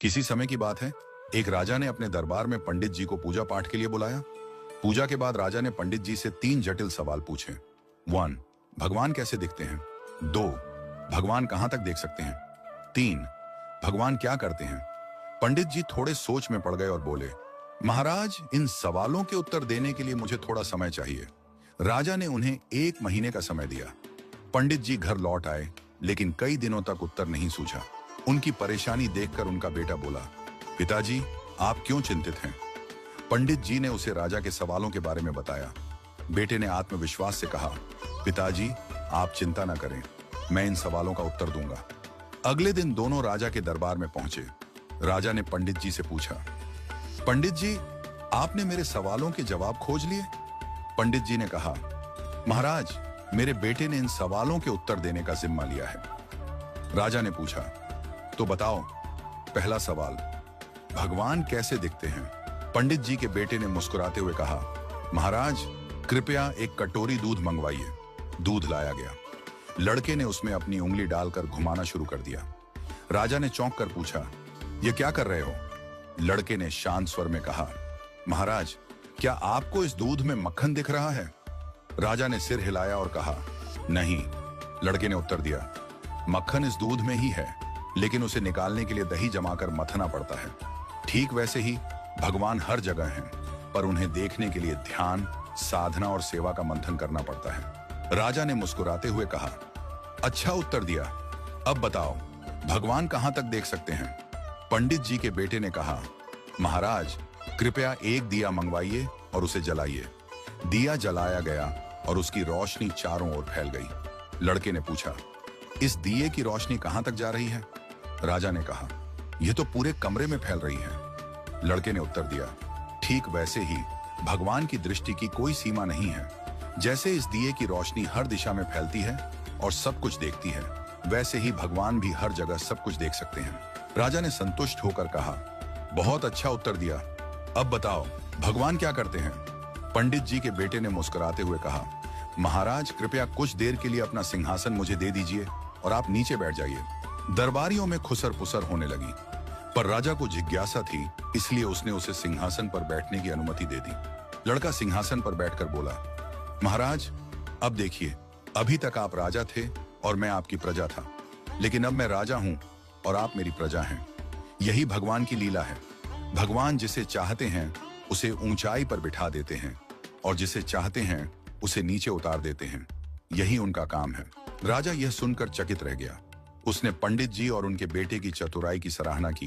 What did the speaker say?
किसी समय की बात है, एक राजा ने अपने दरबार में पंडित जी को पूजा पाठ के लिए बुलाया। पूजा के बाद राजा ने पंडित जी से 3 जटिल सवाल पूछे। 1. भगवान कैसे दिखते हैं? 2. भगवान कहां तक देख सकते हैं? 3. भगवान क्या करते हैं? पंडित जी थोड़े सोच में पड़ गए और बोले, महाराज, इन सवालों के उत्तर देने के लिए मुझे थोड़ा समय चाहिए। राजा ने उन्हें 1 महीने का समय दिया। पंडित जी घर लौट आए, लेकिन कई दिनों तक उत्तर नहीं सूझा। उनकी परेशानी देखकर उनका बेटा बोला, पिताजी, आप क्यों चिंतित हैं? पंडित जी ने उसे राजा के सवालों के बारे में बताया। बेटे ने आत्मविश्वास से कहा, पिताजी, आप चिंता न करें, मैं इन सवालों का उत्तर दूंगा। अगले दिन दोनों राजा के दरबार में पहुंचे। राजा ने पंडित जी से पूछा, पंडित जी, आपने मेरे सवालों के जवाब खोज लिए? पंडित जी ने कहा, महाराज, मेरे बेटे ने इन सवालों के उत्तर देने का जिम्मा लिया है। राजा ने पूछा, तो बताओ, पहला सवाल, भगवान कैसे दिखते हैं? पंडित जी के बेटे ने मुस्कुराते हुए कहा, महाराज, कृपया एक कटोरी दूध मंगवाइए। दूध लाया गया। लड़के ने उसमें अपनी उंगली डालकर घुमाना शुरू कर दिया। राजा ने चौंक कर पूछा, यह क्या कर रहे हो? लड़के ने शांत स्वर में कहा, महाराज, क्या आपको इस दूध में मक्खन दिख रहा है? राजा ने सिर हिलाया और कहा, नहीं। लड़के ने उत्तर दिया, मक्खन इस दूध में ही है, लेकिन उसे निकालने के लिए दही जमाकर मथना पड़ता है। ठीक वैसे ही भगवान हर जगह हैं, पर उन्हें देखने के लिए ध्यान, साधना और सेवा का मंथन करना पड़ता है। राजा ने मुस्कुराते हुए कहा, अच्छा उत्तर दिया। अब बताओ, भगवान कहां तक देख सकते हैं? पंडित जी के बेटे ने कहा, महाराज, कृपया एक दिया मंगवाइए और उसे जलाइए। दिया जलाया गया और उसकी रोशनी चारों ओर फैल गई। लड़के ने पूछा, इस दिए की रोशनी कहां तक जा रही है? राजा ने कहा, यह तो पूरे कमरे में फैल रही है। लड़के ने उत्तर दिया, ठीक वैसे ही भगवान की दृष्टि की कोई सीमा नहीं है। जैसे इस दिए की रोशनी हर दिशा में फैलती है और सब कुछ देखती है, वैसे ही भगवान भी हर जगह सब कुछ देख सकते हैं। राजा ने संतुष्ट होकर कहा, बहुत अच्छा उत्तर दिया। अब बताओ, भगवान क्या करते हैं? पंडित जी के बेटे ने मुस्कुराते हुए कहा, महाराज, कृपया कुछ देर के लिए अपना सिंहासन मुझे दे दीजिए और आप नीचे बैठ जाइए। दरबारियों में खुसर पुसर होने लगी, पर राजा को जिज्ञासा थी, इसलिए उसने उसे सिंहासन पर बैठने की अनुमति दे दी। लड़का सिंहासन पर बैठकर बोला, महाराज, अब देखिए, अभी तक आप राजा थे और मैं आपकी प्रजा था, लेकिन अब मैं राजा हूं और आप मेरी प्रजा हैं। यही भगवान की लीला है। भगवान जिसे चाहते हैं उसे ऊंचाई पर बिठा देते हैं और जिसे चाहते हैं उसे नीचे उतार देते हैं। यही उनका काम है। राजा यह सुनकर चकित रह गया। उसने पंडित जी और उनके बेटे की चतुराई की सराहना की